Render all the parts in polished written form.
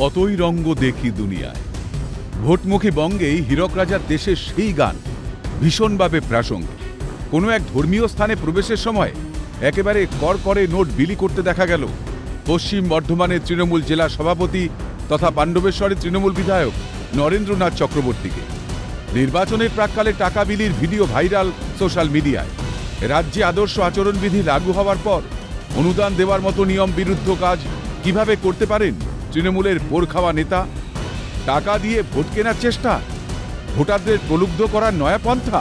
কতই রঙ্গ দেখি দুনিয়ায়। ভোটমুখী বঙ্গেই হীরক রাজার দেশের সেই গান ভীষণভাবে প্রাসঙ্গিক। কোনো এক ধর্মীয় স্থানে প্রবেশের সময় একেবারে করকরে নোট বিলি করতে দেখা গেল পশ্চিম বর্ধমানের তৃণমূল জেলা সভাপতি তথা পাণ্ডবেশ্বরের তৃণমূল বিধায়ক নরেন্দ্রনাথ চক্রবর্তীকে। নির্বাচনের প্রাক্কালে টাকা বিলির ভিডিও ভাইরাল সোশ্যাল মিডিয়ায়। রাজ্যে আদর্শ আচরণবিধি লাগু হওয়ার পর অনুদান দেওয়ার মতো নিয়ম বিরুদ্ধ কাজ কিভাবে করতে পারেন তৃণমূলের পোড় খাওয়া নেতা? টাকা দিয়ে ভোট কেনার চেষ্টা, ভোটারদের প্রলুব্ধ করার নয়া পন্থা।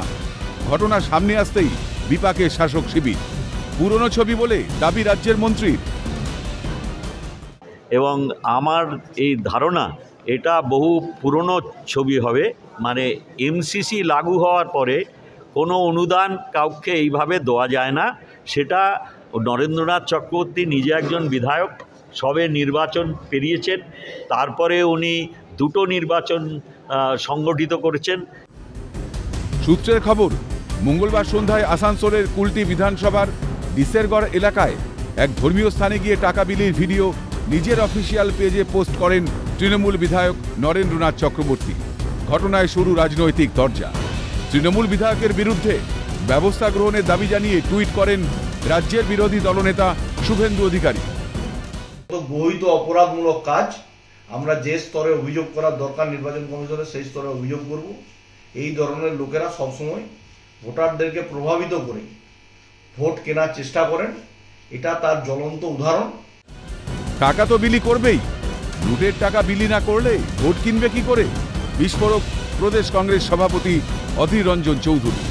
ঘটনা সামনে আসতেই বিপাকে শাসক শিবির। পুরনো ছবি বলে দাবি রাজ্যের মন্ত্রীর। এবং আমার এই ধারণা এটা বহু পুরনো ছবি হবে। মানে এমসিসি লাগু হওয়ার পরে কোনো অনুদান কাউকে এইভাবে দেওয়া যায় না। সেটা নরেন্দ্রনাথ চক্রবর্তী নিজে একজন বিধায়ক, সবে নির্বাচন পেরিয়েছেন, তারপরে উনি দুটো নির্বাচন সংগঠিত করেছেন। সূত্রের খবর, মঙ্গলবার সন্ধ্যায় আসানসোলের কুলটি বিধানসভার ডিসেরগড় এলাকায় এক ধর্মীয় স্থানে গিয়ে টাকা বিলির ভিডিও নিজের অফিসিয়াল পেজে পোস্ট করেন তৃণমূল বিধায়ক নরেন্দ্রনাথ চক্রবর্তী। ঘটনায় শুরু রাজনৈতিক দরজা। তৃণমূল বিধায়কের বিরুদ্ধে ব্যবস্থা গ্রহণের দাবি জানিয়ে টুইট করেন রাজ্যের বিরোধী দলনেতা শুভেন্দু অধিকারী। বৈধ অপরাধমূলক কাজ আমরা যে স্তরে অভিযোগ করার দরকার নির্বাচন কমিশনের সেই স্তরে অভিযোগ করব। এই ধরনের লোকেরা সবসময় ভোটারদেরকে প্রভাবিত করে ভোট কেনার চেষ্টা করেন, এটা তার জ্বলন্ত উদাহরণ। টাকা তো বিলি করবেই, লুটের টাকা বিলি না করলে ভোট কিনবে কি করে? বিস্ফোরক প্রদেশ কংগ্রেস সভাপতি অধীর রঞ্জন চৌধুরী।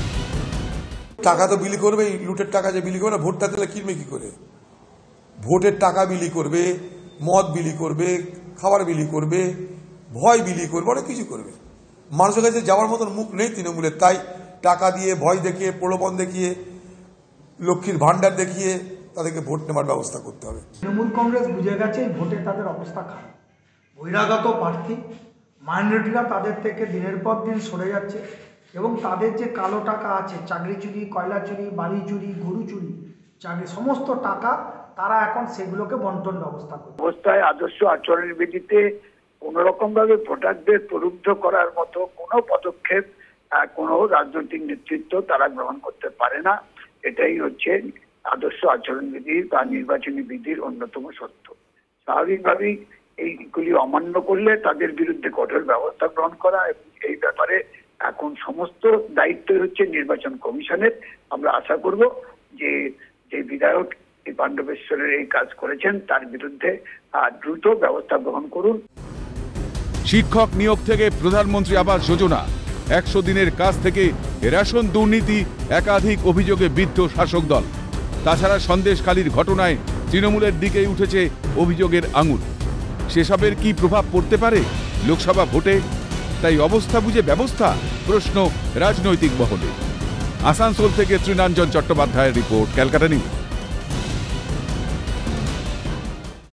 টাকা তো বিলি করবেই, লুটের টাকা যে বিলি করবে ভোটটা দিলে কিনবে কি করে? ভোটের টাকা বিলি করবে, মদ বিলি করবে, খাবার বিলি করবে, ভয় বিলি করবে, অনেক কিছু করবে। মানুষের কাছে যাওয়ার মতন মুখ নেই তৃণমূলের, তাই টাকা দিয়ে, ভয় দেখিয়ে, প্রলোভন দেখিয়ে, লক্ষ্মীর ভান্ডার দেখিয়ে তাদেরকে ভোট নেওয়ার ব্যবস্থা করতে হবে। তৃণমূল কংগ্রেস বুঝে গেছে ভোটে তাদের অবস্থা খারাপ। বহিরাগত প্রার্থী মাইনরিটিরা তাদের থেকে দিনের পর দিন সরে যাচ্ছে এবং তাদের যে কালো টাকা আছে, চাকরি চুরি, কয়লা চুরি, বাড়ি চুরি, গরু চুরি, চাকরি, সমস্ত টাকা তারা এখন সেগুলোকে বন্টন ব্যবস্থা করে। অবস্থায় আদর্শ আচরণবিধিতে কোনো রকম ভাবে ভোটারদের প্রলুব্ধ করার মতো কোনো পদক্ষেপ কোনো রাজনৈতিক নেতৃত্ব তারা গ্রহণ করতে পারে না। এটাই হচ্ছে আদর্শ আচরণবিধি বা নির্বাচনী বিধির অন্যতম সত্য। স্বাভাবিকভাবেই এইগুলি অমান্য করলে তাদের বিরুদ্ধে কঠোর ব্যবস্থা গ্রহণ করা, এবং এই ব্যাপারে এখন সমস্ত দায়িত্ব হচ্ছে নির্বাচন কমিশনের। আমরা আশা করব যে বিধায়ক এই পাণ্ডবেশ্বরের এই কাজ করেছেন তার বিরুদ্ধে দ্রুত ব্যবস্থা গ্রহণ করুন। শিক্ষক নিয়োগ থেকে প্রধানমন্ত্রী আবাস যোজনা, 100 দিনের কাজ থেকে রেশন দুর্নীতি, একাধিক অভিযোগে বিদ্ধ শাসক দল। তাছাড়া সন্দেশখালীর ঘটনায় তৃণমূলের দিকেই উঠেছে অভিযোগের আঙুল। সেসবের কি প্রভাব পড়তে পারে লোকসভা ভোটে? তাই অবস্থা বুঝে ব্যবস্থা, প্রশ্ন রাজনৈতিক মহলে। আসানসোল থেকে তৃণাঞ্জন চট্টোপাধ্যায়ের রিপোর্ট, ক্যালকাটা নিউজ।